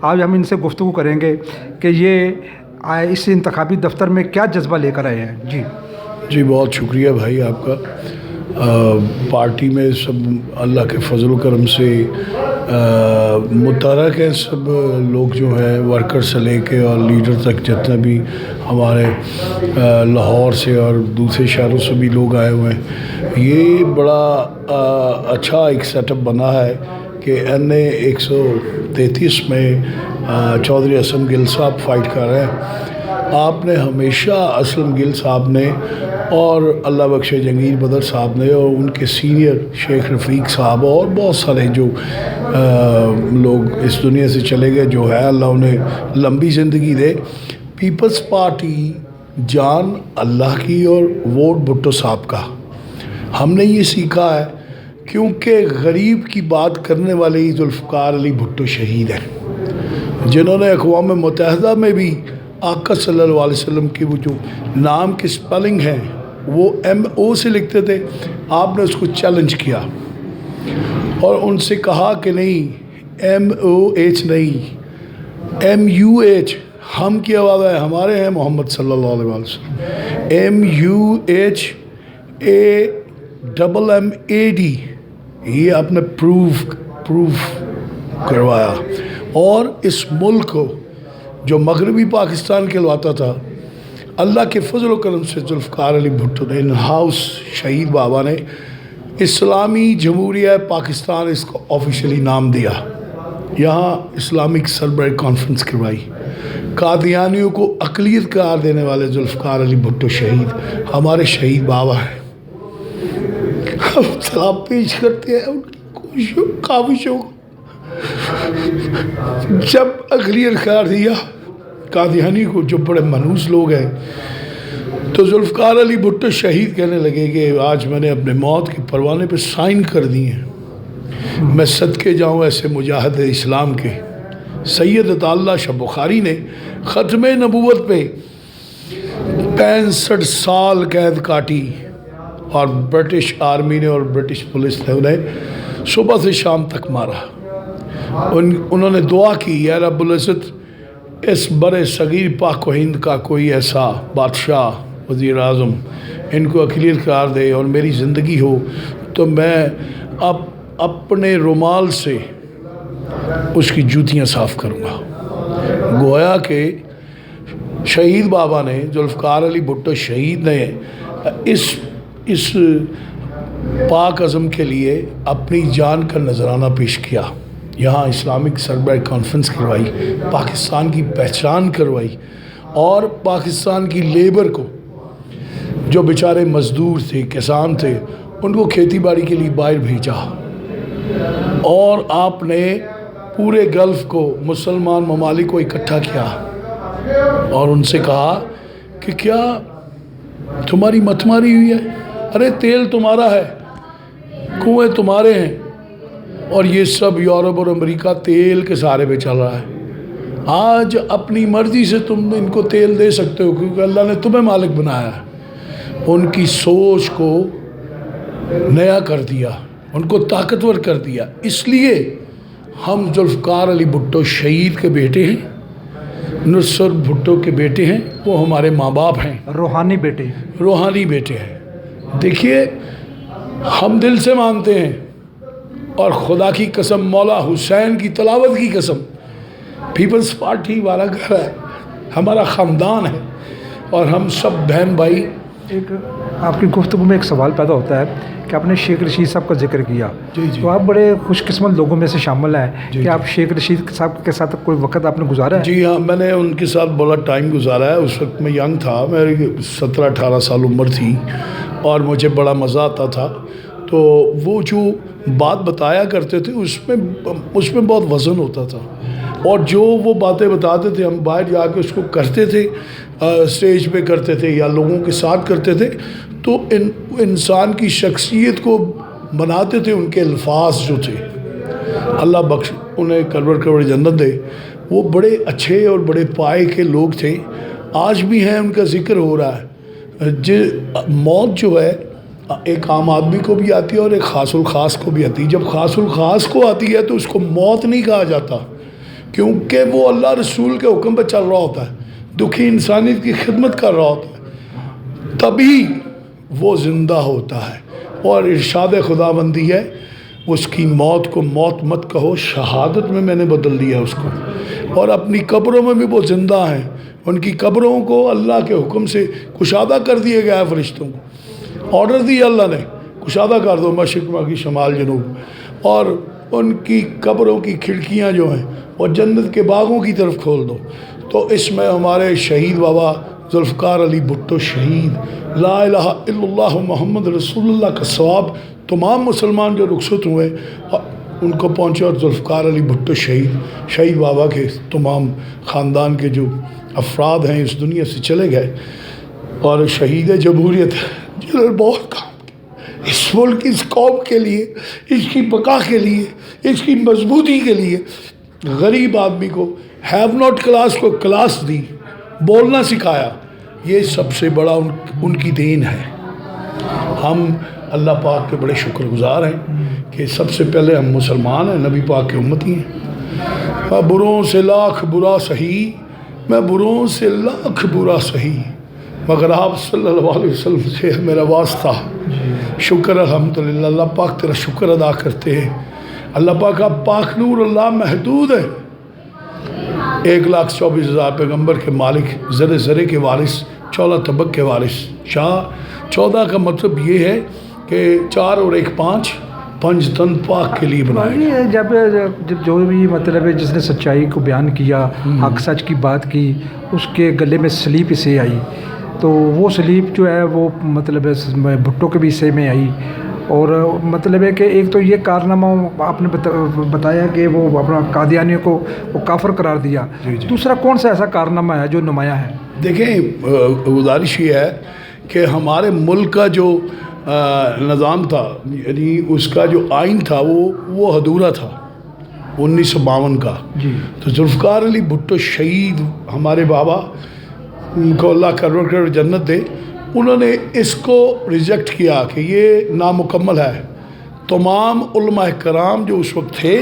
آج ہم ان سے گفتگو کریں گے کہ یہ اس انتخابی دفتر میں کیا جذبہ لے کر آئے ہیں۔ جی بہت شکریہ بھائی آپ کا۔ پارٹی میں سب اللہ کے فضل و کرم سے متحرک ہیں، سب لوگ جو ہیں ورکر سے لے کے اور لیڈر تک، جتنے بھی ہمارے لاہور سے اور دوسرے شہروں سے بھی لوگ آئے ہوئے ہیں۔ یہ بڑا اچھا ایک سیٹ اپ بنا ہے کہ NA 133 میں چودھری اسلم گل صاحب فائٹ کر رہے ہیں۔ آپ نے ہمیشہ اسلم گل صاحب نے اور اللہ بخش جنگیر بدر صاحب نے اور ان کے سینئر شیخ رفیق صاحب اور بہت سارے جو لوگ اس دنیا سے چلے گئے، جو ہے اللہ انہیں لمبی زندگی دے۔ پیپلز پارٹی جان اللہ کی اور ووٹ بھٹو صاحب کا۔ ہم نے یہ سیکھا ہے کیونکہ غریب کی بات کرنے والے ہی ذوالفقار علی بھٹو شہید ہیں، جنہوں نے اقوام متحدہ میں بھی آقا صلی اللہ علیہ وسلم کی وہ جو نام کی سپیلنگ ہے وہ MO سے لکھتے تھے۔ آپ نے اس کو چیلنج کیا اور ان سے کہا کہ نہیں، MOH نہیں، MUH ہم کی آواز ہے، ہمارے ہیں محمد صلی اللہ علیہ وسلم، MUHAMMAD۔ یہ آپ نے پروف کروایا، اور اس ملک کو جو مغربی پاکستان کہلواتا تھا، اللہ کے فضل و کرم سے ذوالفقار علی بھٹو نے ان ہاؤس شہید بابا نے اسلامی جمہوریہ پاکستان اس کو آفیشلی نام دیا۔ یہاں اسلامک سربراہ کانفرنس کروائی۔ قادیانیوں کو اقلیت قرار دینے والے ذوالفقار علی بھٹو شہید ہمارے شہید بابا ہیں۔ ہم سلام پیش کرتے ہیں ان کی کاوشوں کو۔ جب اقلیت قرار دیا قادیانی کو، جو بڑے منحوس لوگ ہیں، تو ذوالفقار علی بھٹو شہید کہنے لگے کہ آج میں نے اپنے موت کے پروانے پہ سائن کر دی ہیں، میں صدقے جاؤں ایسے مجاہد اسلام کے۔ سید عطا اللہ شاہ بخاری نے ختم نبوت پہ 65 سال قید کاٹی، اور برٹش آرمی نے اور برٹش پولیس نے انہیں صبح سے شام تک مارا۔ انہوں نے دعا کی، یا رب العزت اس برے صغیر پاک و ہند کا کوئی ایسا بادشاہ، وزیر اعظم ان کو اقلیت قرار دے اور میری زندگی ہو تو میں اپنے رومال سے اس کی جوتیاں صاف کروں گا۔ گویا کہ شہید بابا نے، ذوالفقار علی بھٹو شہید نے اس پاک عزم کے لیے اپنی جان کا نذرانہ پیش کیا۔ یہاں اسلامک سربراہ کانفرنس کروائی، پاکستان کی پہچان کروائی، اور پاکستان کی لیبر کو، جو بیچارے مزدور تھے، کسان تھے، ان کو کھیتی باڑی کے لیے باہر بھیجا۔ اور آپ نے پورے گلف کو، مسلمان ممالک کو اکٹھا کیا اور ان سے کہا کہ کیا تمہاری مت ماری ہوئی ہے؟ ارے تیل تمہارا ہے، کنویں تمہارے ہیں، اور یہ سب یورپ اور امریکہ تیل کے سہارے پہ چل رہا ہے۔ آج اپنی مرضی سے تم ان کو تیل دے سکتے ہو کیونکہ اللہ نے تمہیں مالک بنایا ہے۔ ان کی سوچ کو نیا کر دیا، ان کو طاقتور کر دیا۔ اس لیے ہم ذوالفقار علی بھٹو شہید کے بیٹے ہیں، نصرت بھٹو کے بیٹے ہیں، وہ ہمارے ماں باپ ہیں، روحانی بیٹے ہیں۔ دیکھیے، ہم دل سے مانتے ہیں، اور خدا کی قسم، مولا حسین کی تلاوت کی قسم، پیپلز پارٹی والا گھر ہے، ہمارا خاندان ہے، اور ہم سب بہن بھائی۔ ایک آپ کی گفتگو میں ایک سوال پیدا ہوتا ہے کہ آپ نے شیخ رشید صاحب کا ذکر کیا، تو آپ بڑے خوش قسمت لوگوں میں سے شامل ہیں کہ آپ شیخ رشید صاحب کے ساتھ کوئی وقت آپ نے گزارا ہے؟ جی ہاں، میں نے ان کے ساتھ بڑا ٹائم گزارا ہے۔ اس وقت میں ینگ تھا، میری 17-18 سال عمر تھی، اور مجھے بڑا مزہ آتا تھا۔ تو وہ جو بات بتایا کرتے تھے اس میں بہت وزن ہوتا تھا، اور جو وہ باتیں بتاتے تھے ہم باہر جا کے اس کو کرتے تھے، اسٹیج پہ کرتے تھے یا لوگوں کے ساتھ کرتے تھے، تو انسان کی شخصیت کو بناتے تھے ان کے الفاظ جو تھے۔ اللہ بخش انہیں کروڑ جنت دے۔ وہ بڑے اچھے اور بڑے پائے کے لوگ تھے، آج بھی ہیں، ان کا ذکر ہو رہا ہے۔ موت جو ہے ایک عام آدمی کو بھی آتی ہے اور ایک خاص الخاص کو بھی آتی ہے۔ جب خاص الخاص کو آتی ہے تو اس کو موت نہیں کہا جاتا، کیونکہ وہ اللہ رسول کے حکم پہ چل رہا ہوتا ہے، دکھی انسانیت کی خدمت کر رہا ہوتا ہے، تبھی وہ زندہ ہوتا ہے۔ اور ارشاد خداوندی ہے اس کی موت کو موت مت کہو، شہادت میں نے بدل دیا اس کو۔ اور اپنی قبروں میں بھی وہ زندہ ہیں، ان کی قبروں کو اللہ کے حکم سے کشادہ کر دیا گیا ہے، فرشتوں کو آرڈر دیا اللہ نے، کشادہ کر دو مشرق مغرب شمال جنوب، اور ان کی قبروں کی کھڑکیاں جو ہیں وہ جنت کے باغوں کی طرف کھول دو۔ تو اس میں ہمارے شہید بابا ذوالفقار علی بھٹو شہید، لا الہ الا اللہ محمد رسول اللہ کا ثواب تمام مسلمان جو رخصت ہوئے ان کو پہنچے، اور ذوالفقار علی بھٹو شہید بابا کے تمام خاندان کے جو افراد ہیں اس دنیا سے چلے گئے، اور شہید جمہوریت جنہوں نے بہت کام کیا اس ملک کی، اس قوم کے لیے، اس کی بقا کے لیے، اس کی مضبوطی کے لیے، غریب آدمی کو ہیو ناٹ کلاس کو کلاس دی، بولنا سکھایا، یہ سب سے بڑا ان کی دین ہے۔ ہم اللہ پاک کے بڑے شکر گزار ہیں کہ سب سے پہلے ہم مسلمان ہیں، نبی پاک کے امتی ہیں۔ میں بروں سے لاکھ برا سہی، میں بروں سے لاکھ برا سہی، مگر آپ صلی اللہ علیہ وسلم سے میرا واسطہ، شکر الحمدللہ۔ اللہ پاک تیرا شکر ادا کرتے ہیں، اللہ پاک آپ پاک نور، اللہ محدود ہے، 1,24,000 پیغمبر کے مالک، ذرے ذرے کے وارث، 14 طبق کے وارث شاہ۔ 14 کا مطلب یہ ہے کہ 4 اور 1 5 تن پاک کے لیے بنائے گئے۔ جب جو بھی مطلب ہے جس نے سچائی کو بیان کیا، حق سچ کی بات کی، اس کے گلے میں سلیپ اسے آئی، تو وہ سلیپ جو ہے وہ مطلب ہے بھٹو کے بھی حصے میں آئی۔ اور مطلب ہے کہ ایک تو یہ کارنامہ آپ نے بتایا کہ وہ اپنا قادیانیوں کو وہ کافر قرار دیا، دوسرا کون سا ایسا کارنامہ ہے جو نمایاں ہے؟ دیکھیں، گزارش یہ ہے کہ ہمارے ملک کا جو نظام تھا، یعنی اس کا جو آئین تھا وہ ادھورا تھا 1952 کا۔ تو ذوالفقار علی بھٹو شہید ہمارے بابا، ان کو اللہ کرور کر جنت دے، انہوں نے اس کو ریجیکٹ کیا کہ یہ نامکمل ہے۔ تمام علماء کرام جو اس وقت تھے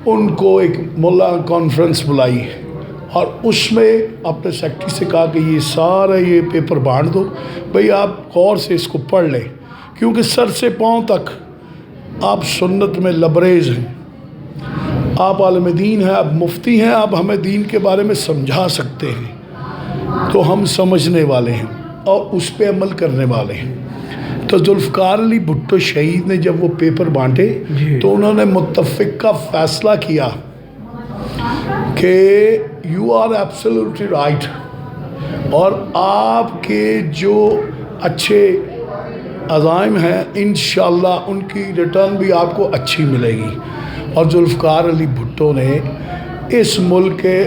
ان کو ایک مولا کانفرنس بلائی، اور اس میں اپنے سیکٹری سے کہا کہ یہ سارا یہ پیپر بانٹ دو، بھئی آپ غور سے اس کو پڑھ لیں، کیونکہ سر سے پاؤں تک آپ سنت میں لبریز ہیں، آپ عالم دین ہیں، آپ مفتی ہیں، آپ ہمیں دین کے بارے میں سمجھا سکتے ہیں، تو ہم سمجھنے والے ہیں اور اس پہ عمل کرنے والے ہیں۔ تو ذوالفقار علی بھٹو شہید نے جب وہ پیپر بانٹے تو انہوں نے متفق کا فیصلہ کیا کہ یو آر ایبسلیوٹلی رائٹ، اور آپ کے جو اچھے عزائم ہیں انشاءاللہ ان کی ریٹرن بھی آپ کو اچھی ملے گی۔ اور ذوالفقار علی بھٹو نے اس ملک کے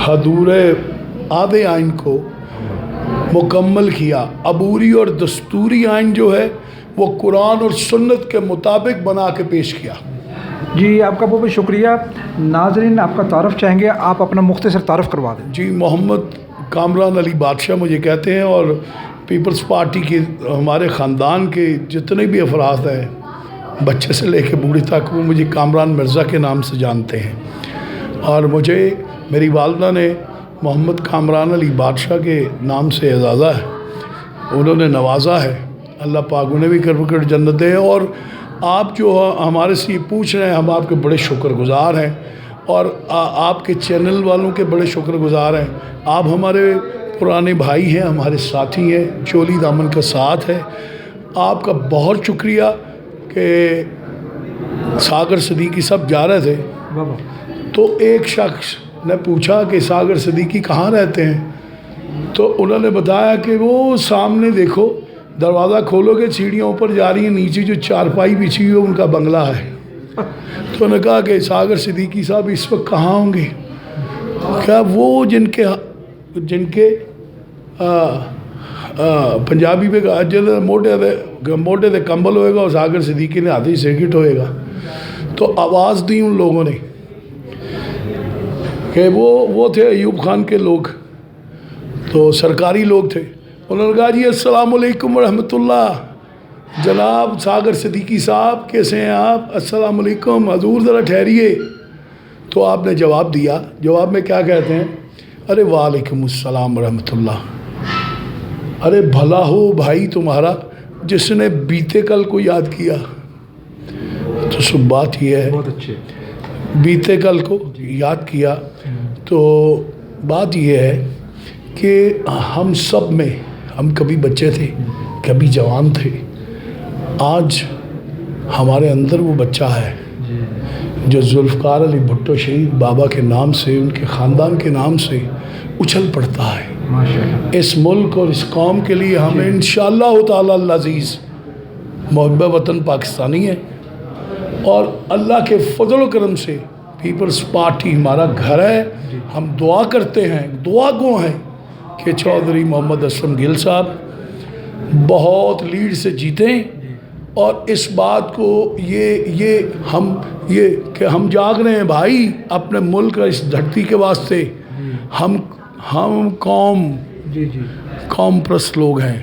ادھورے آدھے آئین کو مکمل کیا۔ عبوری اور دستوری آئین جو ہے وہ قرآن اور سنت کے مطابق بنا کے پیش کیا۔ جی آپ کا بہت بہت شکریہ۔ ناظرین آپ کا تعارف چاہیں گے، آپ اپنا مختصر تعارف کروا دیں۔ جی محمد کامران علی بادشاہ مجھے کہتے ہیں، اور پیپلز پارٹی کے ہمارے خاندان کے جتنے بھی افراد ہیں، بچے سے لے کے بوڑھی تک، وہ مجھے کامران مرزا کے نام سے جانتے ہیں، اور مجھے میری والدہ نے محمد کامران علی بادشاہ کے نام سے اعزازہ ہے، انہوں نے نوازا ہے، اللہ پاک انہیں بھی کر جنت دے۔ اور آپ جو ہمارے سے یہ پوچھ رہے ہیں، ہم آپ کے بڑے شکر گزار ہیں، اور آپ کے چینل والوں کے بڑے شکر گزار ہیں۔ آپ ہمارے پرانے بھائی ہیں، ہمارے ساتھی ہیں، چولی دامن کا ساتھ ہے۔ آپ کا بہت شکریہ کہ ساگر صدیقی صاحب جا رہے تھے تو ایک شخص نے پوچھا کہ ساگر صدیقی کہاں رہتے ہیں، تو انہوں نے بتایا کہ وہ سامنے دیکھو، دروازہ کھولو گے سیڑھیاں اوپر جا رہی ہیں، نیچے جو چارپائی بچھی ہوئی ان کا بنگلہ ہے۔ تو انہوں نے کہا کہ ساگر صدیقی صاحب اس وقت کہاں ہوں گے؟ کیا وہ جن کے پنجابی پہ جن موٹے دے کمبل ہوئے گا، اور ساگر صدیقی نے ہاتھی سیکٹ ہوئے گا۔ تو آواز دی ان لوگوں نے کہ وہ تھے ایوب خان کے لوگ، تو سرکاری لوگ تھے۔ انہوں نے کہا جی السلام علیکم ورحمۃ اللہ، جناب ساگر صدیقی صاحب کیسے ہیں آپ؟ السلام علیکم، حضور ذرا ٹھہریے۔ تو تو آپ نے جواب دیا. جواب میں کیا کہتے ہیں؟ ارے وعلیکم السلام ورحمۃ اللہ. ارے بھلا ہو بھائی تمہارا جس نے بیتے کل کو یاد کیا. تو سب بات یہ ہے بہت اچھے. بیتے کل کو یاد کیا. تو بات یہ ہے کہ ہم سب میں، ہم کبھی بچے تھے، کبھی جوان تھے. آج ہمارے اندر وہ بچہ ہے جو ذوالفقار علی بھٹو شہید بابا کے نام سے، ان کے خاندان کے نام سے اچھل پڑتا ہے. ماشاءاللہ. اس ملک اور اس قوم کے لیے ہمیں انشاءاللہ تعالی العزیز محب وطن پاکستانی ہے، اور اللہ کے فضل و کرم سے پیپلز پارٹی ہمارا گھر ہے. ہم دعا کرتے ہیں، دعا گو ہیں کہ چودھری محمد اسلم گل صاحب بہت لیڈ سے جیتیں. اور اس بات کو یہ کہ ہم جاگ رہے ہیں بھائی اپنے ملک اور اس دھرتی کے واسطے. ہم قوم پرست لوگ ہیں.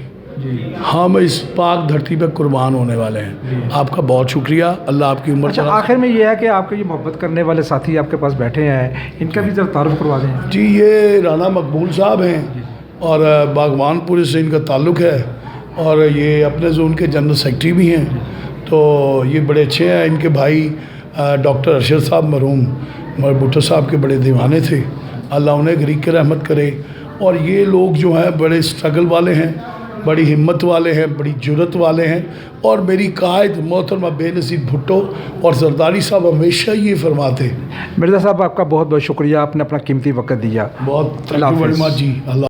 ہم اس پاک دھرتی پہ قربان ہونے والے ہیں. آپ کا بہت شکریہ. اللہ آپ کی عمر. اچھا، آخر میں یہ ہے کہ آپ کے یہ محبت کرنے والے ساتھی آپ کے پاس بیٹھے ہیں، ان کا بھی ذرا تعارف کروا دیں. جی، یہ رانا مقبول صاحب ہیں اور باغبان پورے سے ان کا تعلق ہے، اور یہ اپنے زون کے جنرل سیکرٹری بھی ہیں. تو یہ بڑے اچھے ہیں. ان کے بھائی ڈاکٹر ارشد صاحب مرحوم بھٹو صاحب کے بڑے دیوانے تھے. اللہ انہیں غریق کے رحمت کرے. اور یہ لوگ جو ہیں بڑے اسٹرگل والے ہیں، بڑی ہمت والے ہیں، بڑی جرت والے ہیں. اور میری قائد محترمہ بے نظیر بھٹو اور زرداری صاحب ہمیشہ یہ فرماتے. مرزا صاحب، آپ کا بہت بہت شکریہ، آپ نے اپنا قیمتی وقت دیا. بہت تھینک یو ویری مچ جی. اللہ